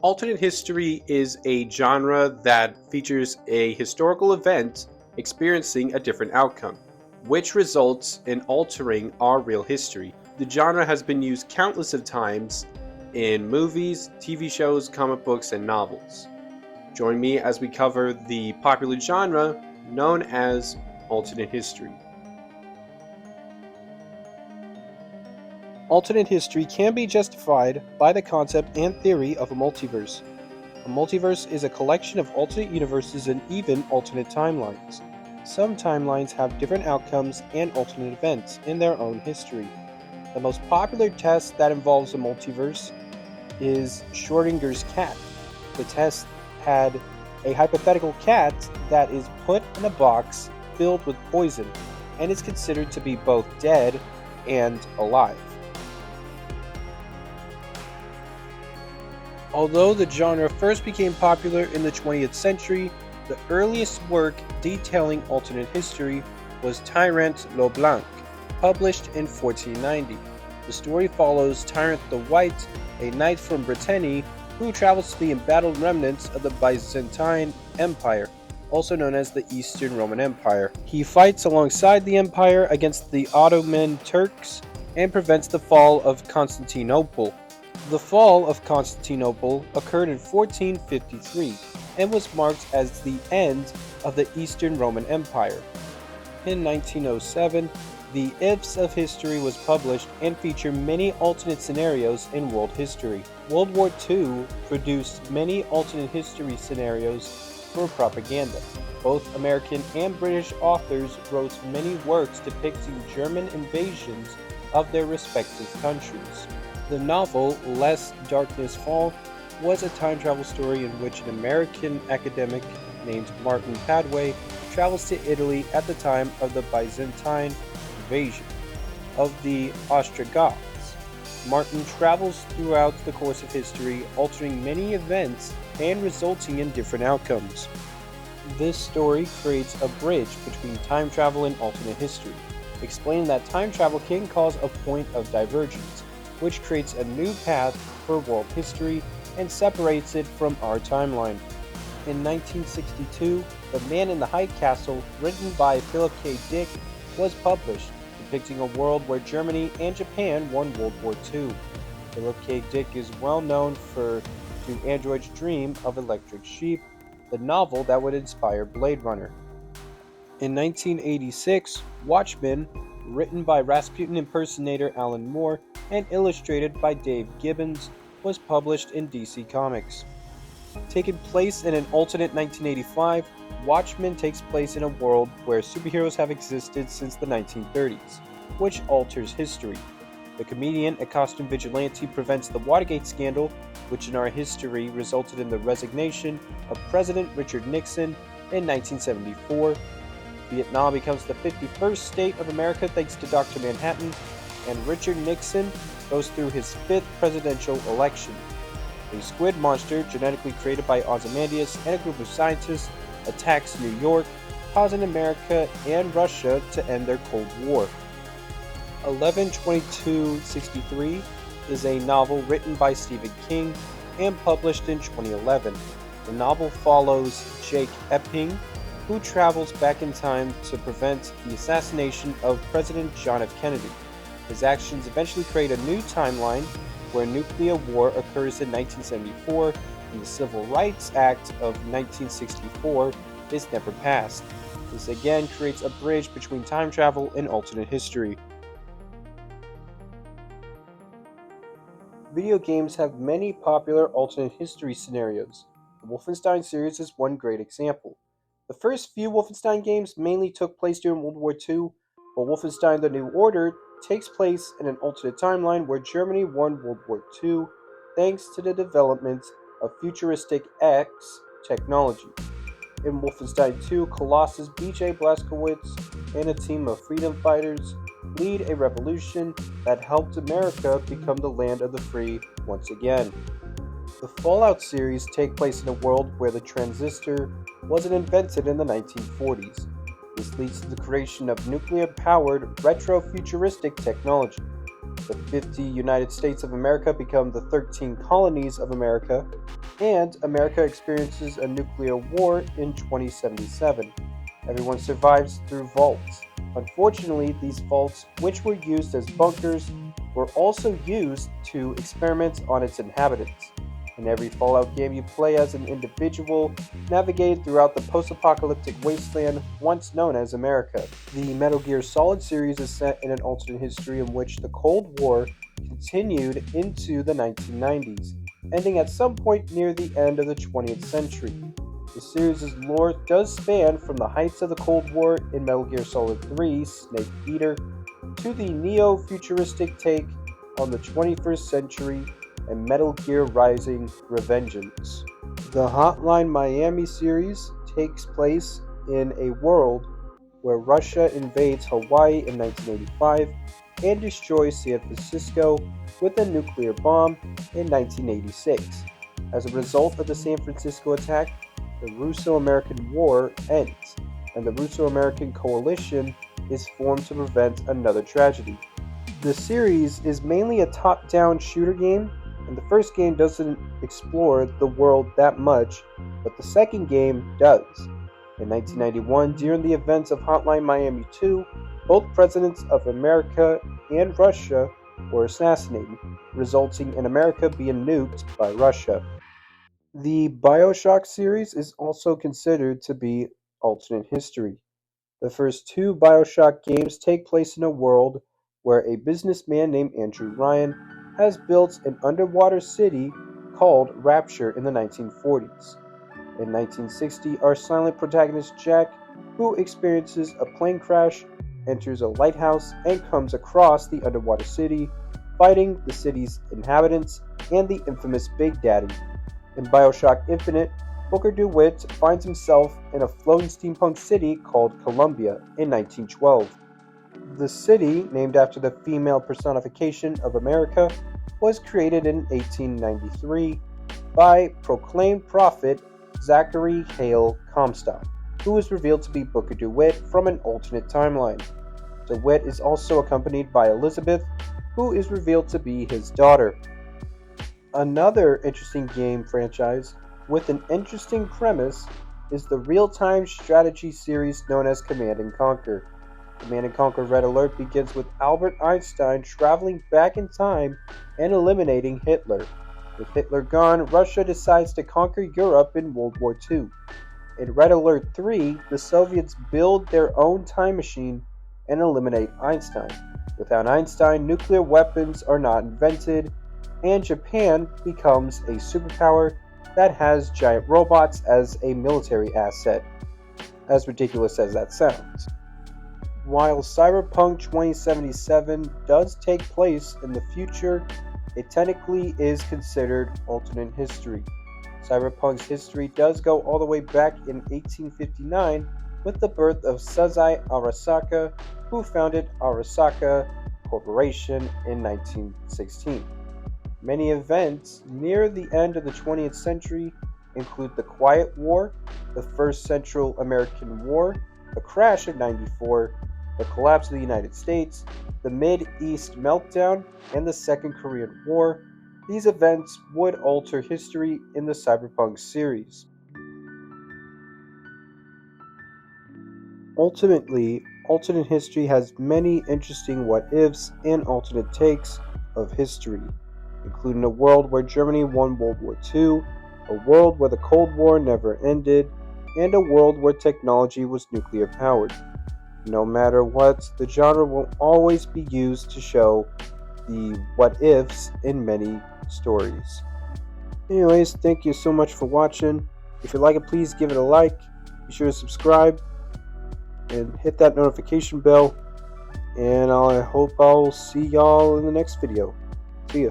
Alternate history is a genre that features a historical event experiencing a different outcome, which results in altering our real history. The genre has been used countless of times in movies, TV shows, comic books, and novels. Join me as we cover the popular genre known as alternate history. Alternate history can be justified by the concept and theory of a multiverse. A multiverse is a collection of alternate universes and even alternate timelines. Some timelines have different outcomes and alternate events in their own history. The most popular test that involves a multiverse is Schrodinger's cat. The test had a hypothetical cat that is put in a box filled with poison and is considered to be both dead and alive. Although the genre first became popular in the 20th century, the earliest work detailing alternate history was Tyrant le Blanc, published in 1490. The story follows Tyrant the White, a knight from Brittany who travels to the embattled remnants of the Byzantine Empire, also known as the Eastern Roman Empire. He fights alongside the empire against the Ottoman Turks and prevents the fall of Constantinople. The fall of Constantinople occurred in 1453 and was marked as the end of the Eastern Roman Empire. In 1907, the Ifs of History was published and featured many alternate scenarios in world history. World War II produced many alternate history scenarios for propaganda. Both American and British authors wrote many works depicting German invasions of their respective countries. The novel Lest Darkness Fall was a time travel story in which an American academic named Martin Padway travels to Italy at the time of the Byzantine invasion of the Ostrogoths. Martin travels throughout the course of history, altering many events and resulting in different outcomes. This story creates a bridge between time travel and alternate history, explaining that time travel can cause a point of divergence, which creates a new path for world history and separates it from our timeline. In 1962, The Man in the High Castle, written by Philip K. Dick, was published, depicting a world where Germany and Japan won World War II. Philip K. Dick is well known for Do Androids Dream of Electric Sheep, the novel that would inspire Blade Runner. In 1986, Watchmen, written by Rasputin impersonator Alan Moore and illustrated by Dave Gibbons, was published in DC Comics. Taking place in an alternate 1985, Watchmen takes place in a world where superheroes have existed since the 1930s, which alters history. The comedian, a costume vigilante, prevents the Watergate scandal, which in our history resulted in the resignation of President Richard Nixon in 1974. Vietnam becomes the 51st state of America thanks to Dr. Manhattan, and Richard Nixon goes through his 5th presidential election. A squid monster, genetically created by Ozymandias and a group of scientists, attacks New York, causing America and Russia to end their Cold War. 11/22/63 is a novel written by Stephen King and published in 2011. The novel follows Jake Epping, who travels back in time to prevent the assassination of President John F. Kennedy. His actions eventually create a new timeline where nuclear war occurs in 1974 and the Civil Rights Act of 1964 is never passed. This again creates a bridge between time travel and alternate history. Video games have many popular alternate history scenarios. The Wolfenstein series is one great example. The first few Wolfenstein games mainly took place during World War II, while Wolfenstein The New Order takes place in an alternate timeline where Germany won World War II thanks to the development of futuristic X technology. In Wolfenstein 2, Colossus BJ Blazkowicz and a team of freedom fighters lead a revolution that helped America become the land of the free once again. The Fallout series take place in a world where the transistor wasn't invented in the 1940s. This leads to the creation of nuclear-powered retro-futuristic technology. The 50 United States of America become the 13 colonies of America, and America experiences a nuclear war in 2077. Everyone survives through vaults. Unfortunately, these vaults, which were used as bunkers, were also used to experiment on its inhabitants. In every Fallout game, you play as an individual, navigated throughout the post-apocalyptic wasteland once known as America. The Metal Gear Solid series is set in an alternate history in which the Cold War continued into the 1990s, ending at some point near the end of the 20th century. The series' lore does span from the heights of the Cold War in Metal Gear Solid 3 Snake Eater to the neo-futuristic take on the 21st century and Metal Gear Rising: Revengeance. The Hotline Miami series takes place in a world where Russia invades Hawaii in 1985 and destroys San Francisco with a nuclear bomb in 1986. As a result of the San Francisco attack, the Russo-American War ends, and the Russo-American Coalition is formed to prevent another tragedy. The series is mainly a top-down shooter game, and the first game doesn't explore the world that much, but the second game does. In 1991, during the events of Hotline Miami 2, both presidents of America and Russia were assassinated, resulting in America being nuked by Russia. The BioShock series is also considered to be alternate history. The first two BioShock games take place in a world where a businessman named Andrew Ryan has built an underwater city called Rapture in the 1940s. In 1960, our silent protagonist Jack, who experiences a plane crash, enters a lighthouse and comes across the underwater city, fighting the city's inhabitants and the infamous Big Daddy. In BioShock Infinite, Booker DeWitt finds himself in a floating steampunk city called Columbia in 1912. The city, named after the female personification of America, was created in 1893 by proclaimed prophet Zachary Hale Comstock, who was revealed to be Booker DeWitt from an alternate timeline. DeWitt is also accompanied by Elizabeth, who is revealed to be his daughter. Another interesting game franchise with an interesting premise is the real-time strategy series known as Command & Conquer. Command & Conquer Red Alert begins with Albert Einstein traveling back in time and eliminating Hitler. With Hitler gone, Russia decides to conquer Europe in World War II. In Red Alert 3, the Soviets build their own time machine and eliminate Einstein. Without Einstein, nuclear weapons are not invented, and Japan becomes a superpower that has giant robots as a military asset, as ridiculous as that sounds. While Cyberpunk 2077 does take place in the future, it technically is considered alternate history. Cyberpunk's history does go all the way back in 1859 with the birth of Sazai Arasaka, who founded Arasaka Corporation in 1916. Many events near the end of the 20th century include the Quiet War, the First Central American War, the crash of '94, the collapse of the United States, the Mid-East meltdown, and the Second Korean War. These events would alter history in the Cyberpunk series. Ultimately, alternate history has many interesting what-ifs and alternate takes of history, including a world where Germany won World War II, a world where the Cold War never ended, and a world where technology was nuclear-powered. No matter what, the genre will always be used to show the what-ifs in many stories. Anyways, thank you so much for watching. If you like it, please give it a like. Be sure to subscribe and hit that notification bell. And I hope I'll see y'all in the next video. See ya.